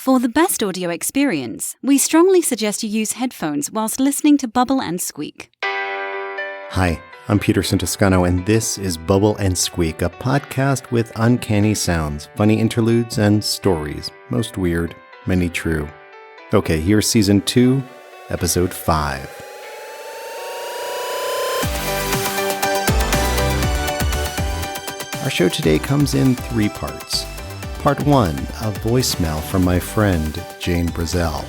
For the best audio experience, we strongly suggest you use headphones whilst listening to Bubble and Squeak. Hi, I'm Peterson Toscano, and this is Bubble and Squeak, a podcast with uncanny sounds, funny interludes, and stories. Most weird, many true. Okay, here's Season 2, Episode 5. Our show today comes in 3 parts. Part 1, a voicemail from my friend, Jane Brazel.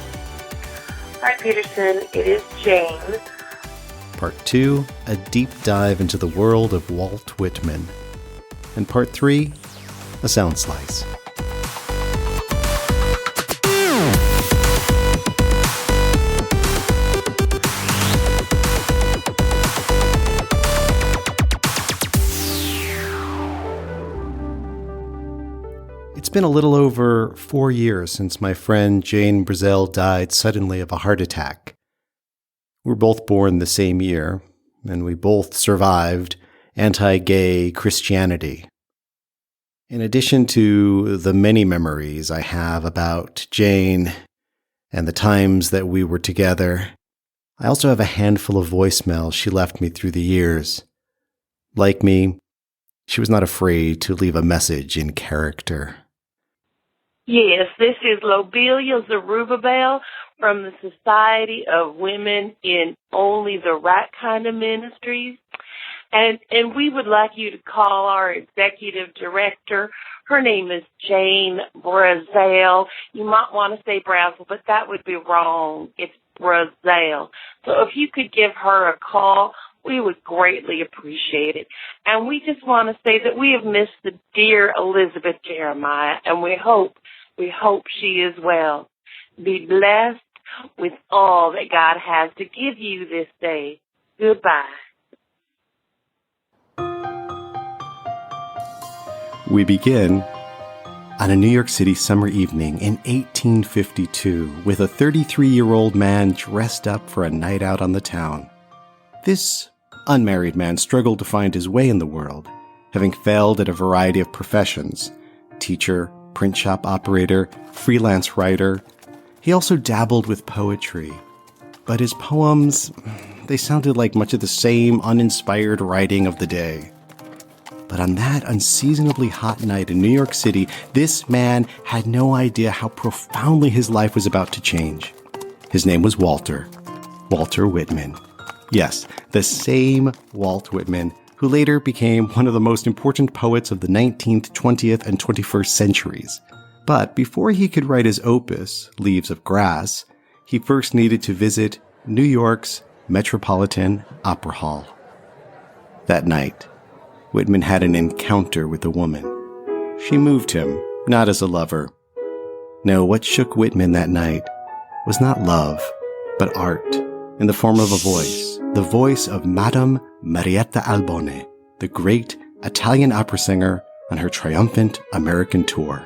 Hi, Peterson. It is Jane. Part 2, a deep dive into the world of Walt Whitman. And Part 3, a sound slice. It's been a little over 4 years since my friend Jane Brazel died suddenly of a heart attack. We were both born the same year, and we both survived anti-gay Christianity. In addition to the many memories I have about Jane and the times that we were together, I also have a handful of voicemails she left me through the years. Like me, she was not afraid to leave a message in character. Yes, this is Lobelia Zerubbabel from the Society of Women in Only the Right Kind of Ministries. And we would like you to call our executive director. Her name is Jane Brazel. You might want to say Brazel, but that would be wrong. It's Brazel. So if you could give her a call, we would greatly appreciate it. And we just want to say that we have missed the dear Elizabeth Jeremiah, and we hope she is well. Be blessed with all that God has to give you this day. Goodbye. We begin on a New York City summer evening in 1852 with a 33-year-old man dressed up for a night out on the town. This unmarried man struggled to find his way in the world, having failed at a variety of professions: teacher, print shop operator, freelance writer. He also dabbled with poetry, but his poems, they sounded like much of the same uninspired writing of the day. But on that unseasonably hot night in New York City, this man had no idea how profoundly his life was about to change. His name was Walter Whitman. Yes, the same Walt Whitman who later became one of the most important poets of the 19th, 20th, and 21st centuries. But before he could write his opus, Leaves of Grass, he first needed to visit New York's Metropolitan Opera Hall. That night, Whitman had an encounter with a woman. She moved him, not as a lover. No, what shook Whitman that night was not love, but art, in the form of a voice, the voice of Madame Marietta Albone, the great Italian opera singer on her triumphant American tour.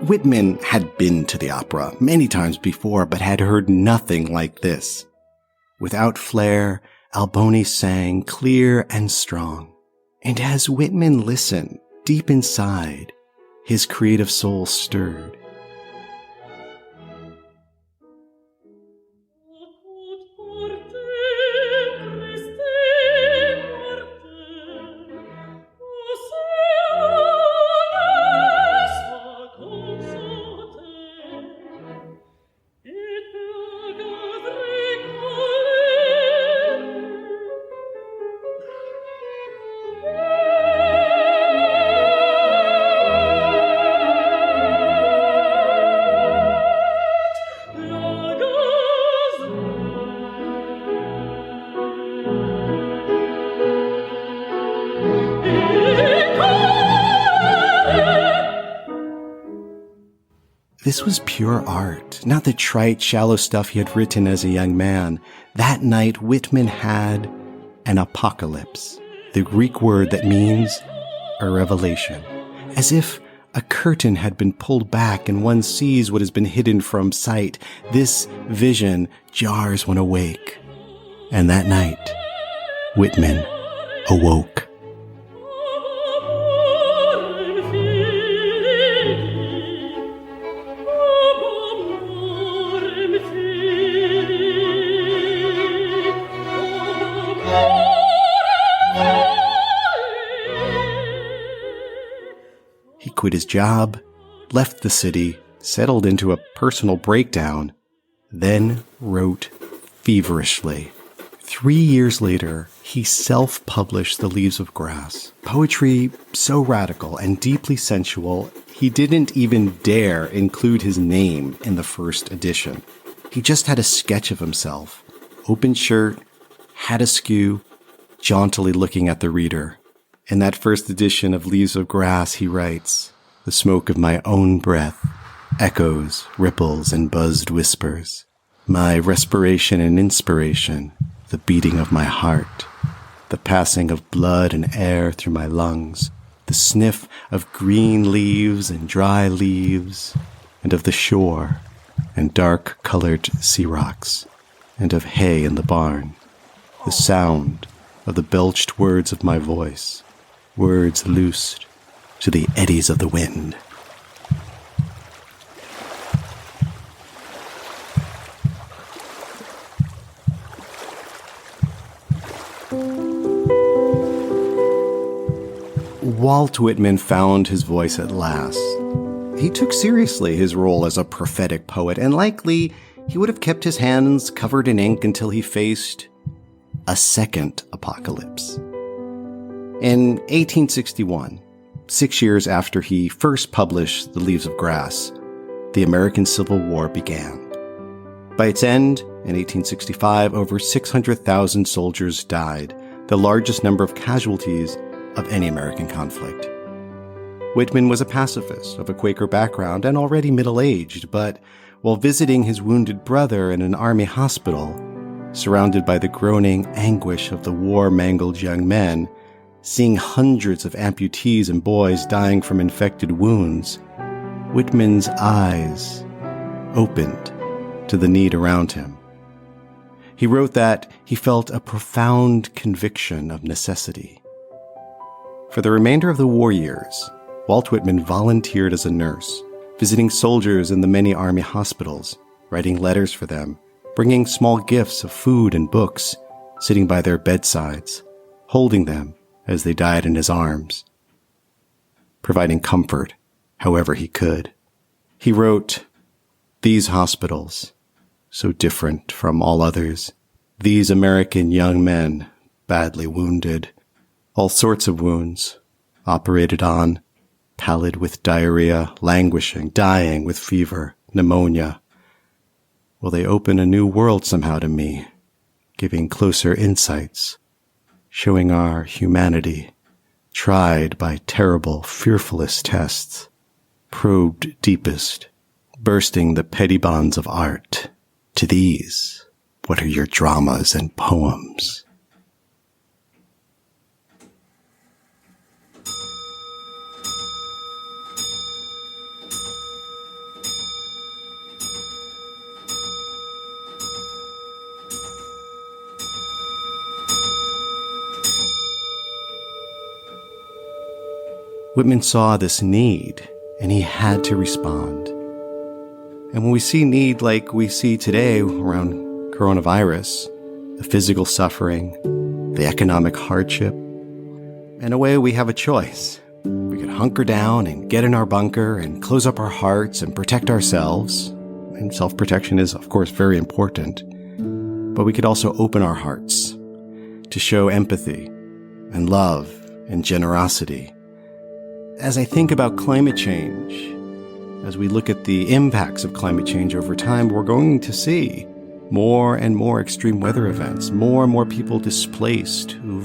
Whitman had been to the opera many times before, but had heard nothing like this. Without flair, Albone sang clear and strong. And as Whitman listened, deep inside, his creative soul stirred. This was pure art, not the trite, shallow stuff he had written as a young man. That night, Whitman had an apocalypse, the Greek word that means a revelation. As if a curtain had been pulled back and one sees what has been hidden from sight. This vision jars one awake. And that night, Whitman awoke. quit his job, left the city, settled into a personal breakdown, then wrote feverishly. 3 years later, he self-published The Leaves of Grass. Poetry so radical and deeply sensual, he didn't even dare include his name in the first edition. He just had a sketch of himself, open shirt, hat askew, jauntily looking at the reader. In that first edition of Leaves of Grass, he writes, "The smoke of my own breath echoes, ripples, and buzzed whispers. My respiration and inspiration, the beating of my heart, the passing of blood and air through my lungs, the sniff of green leaves and dry leaves, and of the shore and dark-colored sea rocks, and of hay in the barn, the sound of the belched words of my voice, words loosed to the eddies of the wind." Walt Whitman found his voice at last. He took seriously his role as a prophetic poet, and likely he would have kept his hands covered in ink until he faced a second apocalypse. In 1861, 6 years after he first published The Leaves of Grass, the American Civil War began. By its end, in 1865, over 600,000 soldiers died, the largest number of casualties of any American conflict. Whitman was a pacifist of a Quaker background and already middle-aged, but while visiting his wounded brother in an army hospital, surrounded by the groaning anguish of the war-mangled young men, seeing hundreds of amputees and boys dying from infected wounds, Whitman's eyes opened to the need around him. He wrote that he felt a profound conviction of necessity. For the remainder of the war years, Walt Whitman volunteered as a nurse, visiting soldiers in the many army hospitals, writing letters for them, bringing small gifts of food and books, sitting by their bedsides, holding them as they died in his arms, providing comfort however he could. He wrote, "These hospitals, so different from all others, these American young men, badly wounded, all sorts of wounds, operated on, pallid with diarrhea, languishing, dying with fever, pneumonia. Will they open a new world somehow to me, giving closer insights, showing our humanity, tried by terrible, fearfulest tests, probed deepest, bursting the petty bonds of art. To these, what are your dramas and poems?" Whitman saw this need, and he had to respond. And when we see need like we see today around coronavirus, the physical suffering, the economic hardship, in a way we have a choice. We could hunker down and get in our bunker and close up our hearts and protect ourselves. And self-protection is, of course, very important. But we could also open our hearts to show empathy and love and generosity. As I think about climate change, as we look at the impacts of climate change over time, we're going to see more and more extreme weather events, more and more people displaced who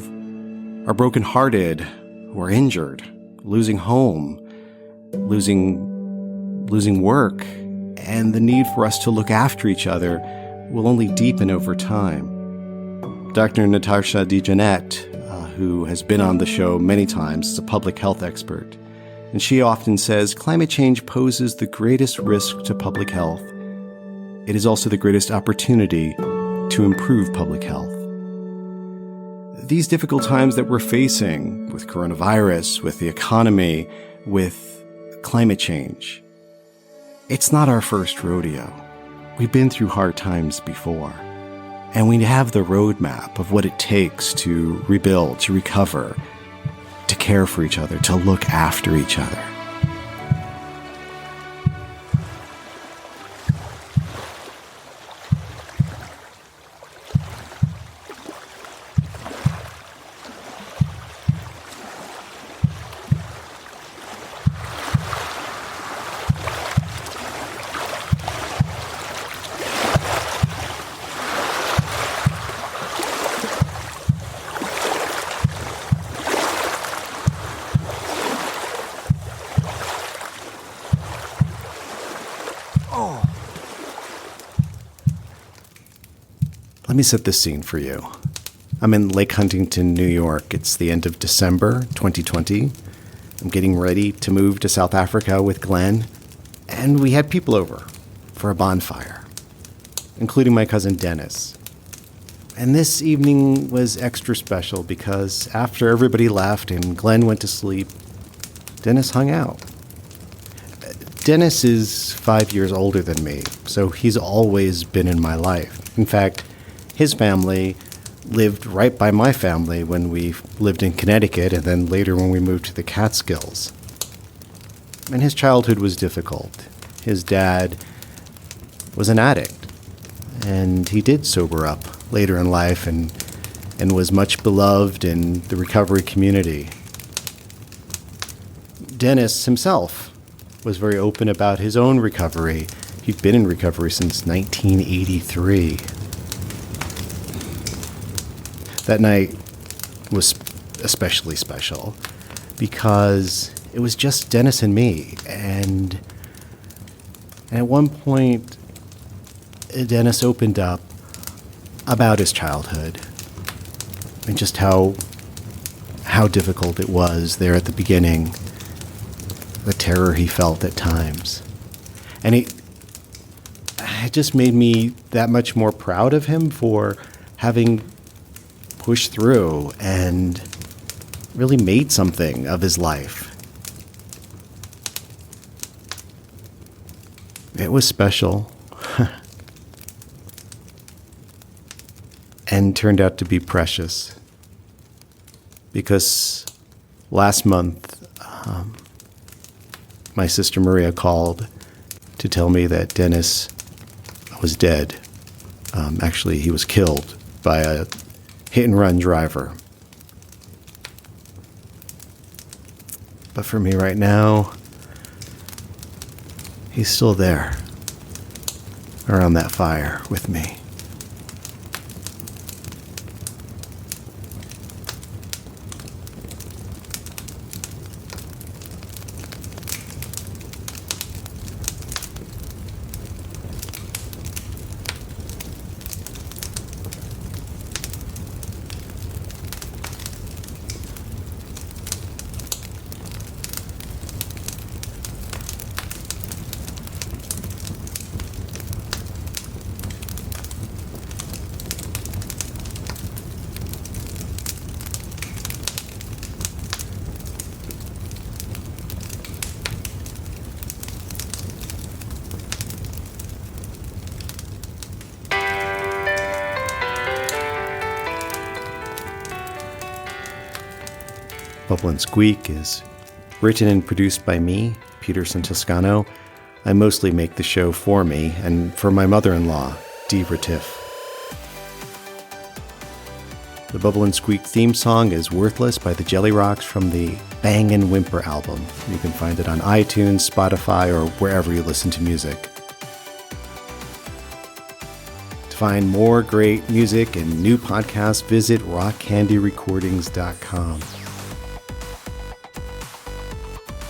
are brokenhearted, who are injured, losing home, losing work, and the need for us to look after each other will only deepen over time. Dr. Natasha DeJohnette, who has been on the show many times, is a public health expert. And she often says, climate change poses the greatest risk to public health. It is also the greatest opportunity to improve public health. These difficult times that we're facing with coronavirus, with the economy, with climate change, it's not our first rodeo. We've been through hard times before. And we have the roadmap of what it takes to rebuild, to recover, to care for each other, to look after each other. Let me set this scene for you. I'm in Lake Huntington, New York. It's the end of December 2020. I'm getting ready to move to South Africa with Glenn, and we had people over for a bonfire, including my cousin Dennis. And this evening was extra special because after everybody left and Glenn went to sleep, Dennis hung out. Dennis is 5 years older than me, so he's always been in my life. In fact, his family lived right by my family when we lived in Connecticut and then later when we moved to the Catskills. And his childhood was difficult. His dad was an addict, and he did sober up later in life and was much beloved in the recovery community. Dennis himself was very open about his own recovery. He'd been in recovery since 1983. That night was especially special because it was just Dennis and me. And at one point, Dennis opened up about his childhood and just how difficult it was there at the beginning, the terror he felt at times. And it just made me that much more proud of him for having pushed through and really made something of his life. It was special and turned out to be precious because last month my sister Maria called to tell me that Dennis was dead. Actually, he was killed by a hit-and-run driver. But for me right now, he's still there, around that fire with me. Bubble Squeak is written and produced by me, Peterson Toscano. I mostly make the show for me and for my mother-in-law, Dee Retief. The Bubble Squeak theme song is Worthless by the Jellyrox from the Bang and Whimper album. You can find it on iTunes, Spotify, or wherever you listen to music. To find more great music and new podcasts, visit rockcandyrecordings.com.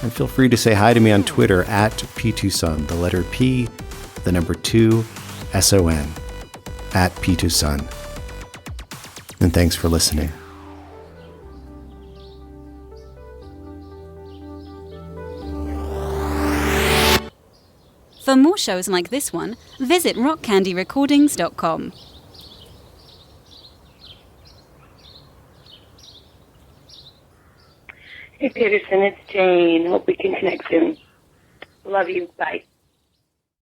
And feel free to say hi to me on Twitter at P2Son, the letter P, the number 2, S-O-N, at P2Son. And thanks for listening. For more shows like this one, visit rockcandyrecordings.com. Hey, Peterson, it's Jane. Hope we can connect soon. Love you. Bye.